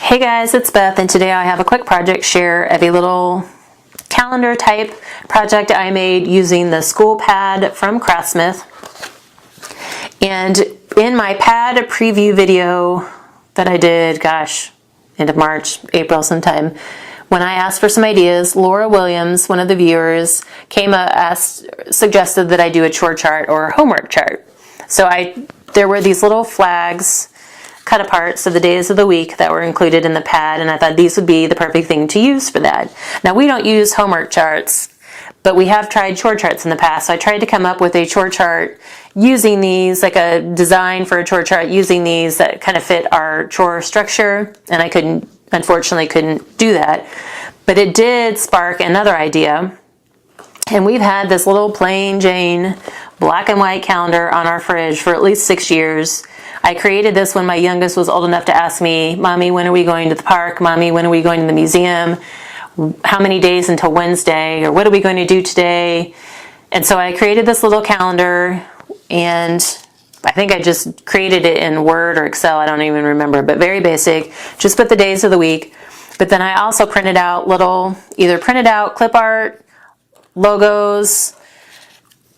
Hey guys, it's Beth, and today I have a quick project share of a little calendar type project I made using the school pad from Craftsmith. And in my pad preview video that I did, end of March, April sometime, when I asked for some ideas, Laura Williams, one of the viewers, suggested that I do a chore chart or homework chart. So there were these little flags cut apart, so the days of the week that were included in the pad, and I thought these would be the perfect thing to use for that. Now, we don't use homework charts, but we have tried chore charts in the past, so I tried to come up with a chore chart using these, like a design for a chore chart using these that kind of fit our chore structure, and I unfortunately couldn't do that. But it did spark another idea, and we've had this little plain Jane black and white calendar on our fridge for at least 6 years. I created this when my youngest was old enough to ask me, Mommy, when are we going to the park? Mommy, when are we going to the museum? How many days until Wednesday? Or what are we going to do today? And so I created this little calendar, and I think I just created it in Word or Excel, I don't even remember, but very basic. Just put the days of the week. But then I also printed out either printed out clip art, logos,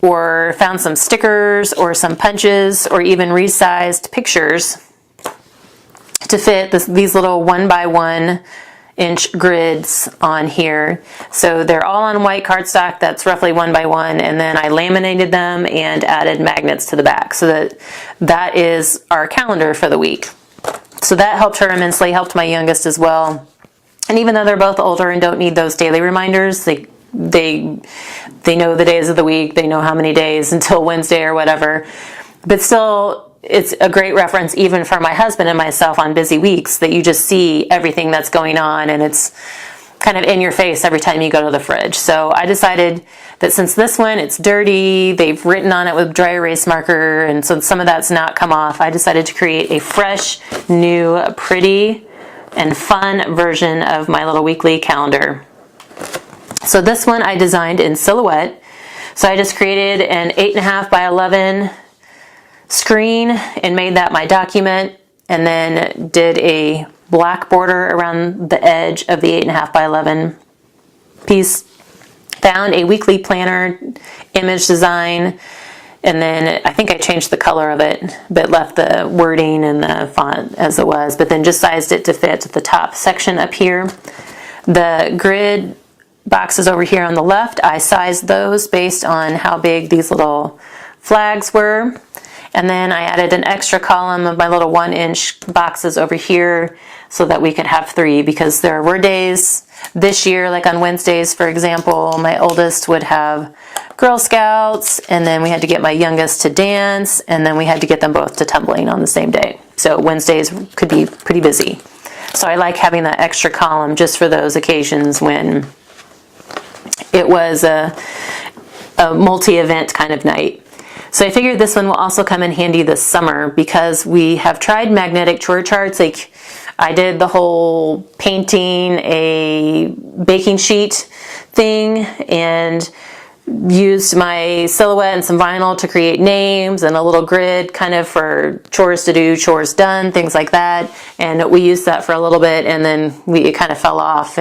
or found some stickers or some punches or even resized pictures to fit these little 1x1 inch grids on here. So they're all on white cardstock that's roughly 1x1, and then I laminated them and added magnets to the back, so that is our calendar for the week. So that helped her immensely, helped my youngest as well. And even though they're both older and don't need those daily reminders, they know the days of the week, they know how many days until Wednesday or whatever. But still, it's a great reference even for my husband and myself on busy weeks, that you just see everything that's going on, and it's kind of in your face every time you go to the fridge. So I decided that since this one, it's dirty, they've written on it with dry erase marker, and so some of that's not come off, I decided to create a fresh, new, pretty, and fun version of my little weekly calendar. So this one I designed in silhouette. So I just created an 8.5 by 11 screen and made that my document, and then did a black border around the edge of the 8.5 by 11 piece. Found a weekly planner image design, and then I think I changed the color of it, but left the wording and the font as it was, but then just sized it to fit the top section up here. The grid boxes over here on the left, I sized those based on how big these little flags were. And then I added an extra column of my little 1-inch boxes over here so that we could have 3, because there were days this year, like on Wednesdays, for example, my oldest would have Girl Scouts, and then we had to get my youngest to dance, and then we had to get them both to tumbling on the same day. So Wednesdays could be pretty busy. So I like having that extra column just for those occasions when it was a multi-event kind of night. So I figured this one will also come in handy this summer, because we have tried magnetic chore charts. Like, I did the whole painting a baking sheet thing and used my silhouette and some vinyl to create names and a little grid kind of for chores to do, chores done, things like that. And we used that for a little bit, and then it kind of fell off.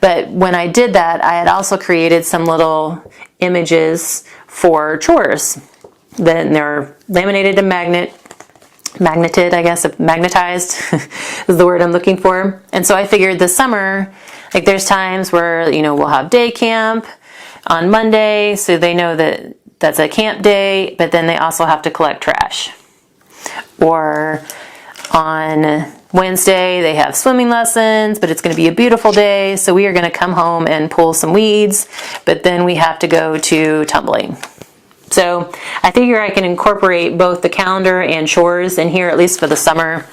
But when I did that, I had also created some little images for chores. Then they're laminated and magnetized is the word I'm looking for. And so I figured this summer, like, there's times where, we'll have day camp on Monday, so they know that that's a camp day, but then they also have to collect trash. Or on Wednesday, they have swimming lessons, but it's going to be a beautiful day, so we are going to come home and pull some weeds, but then we have to go to tumbling. So I figure I can incorporate both the calendar and chores in here, at least for the summer.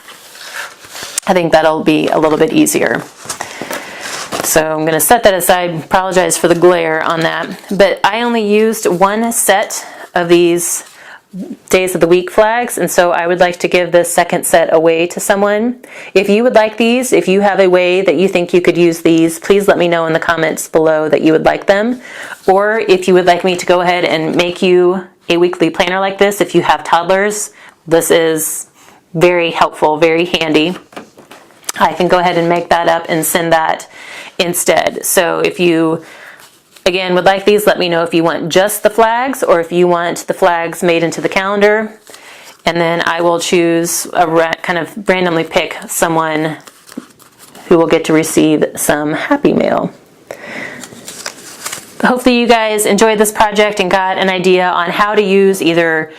I think that'll be a little bit easier. So I'm going to set that aside. Apologize for the glare on that. But I only used one set of these days of the week flags, and so I would like to give this second set away to someone. If you would like these, if you have a way that you think you could use these, please let me know in the comments below that you would like them. Or if you would like me to go ahead and make you a weekly planner like this, if you have toddlers, this is very helpful, very handy. I can go ahead and make that up and send that instead. So if you, again, would like these, let me know if you want just the flags or if you want the flags made into the calendar. And then I will choose kind of randomly pick someone who will get to receive some Happy Mail. Hopefully you guys enjoyed this project and got an idea on how to use either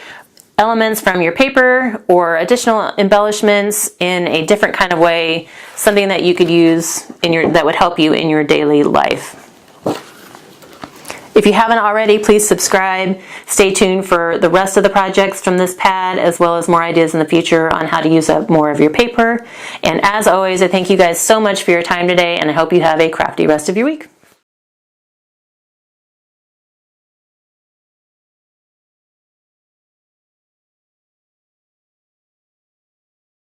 elements from your paper or additional embellishments in a different kind of way, something that you could use that would help you in your daily life. If you haven't already, please subscribe. Stay tuned for the rest of the projects from this pad, as well as more ideas in the future on how to use up more of your paper. And as always, I thank you guys so much for your time today, and I hope you have a crafty rest of your week.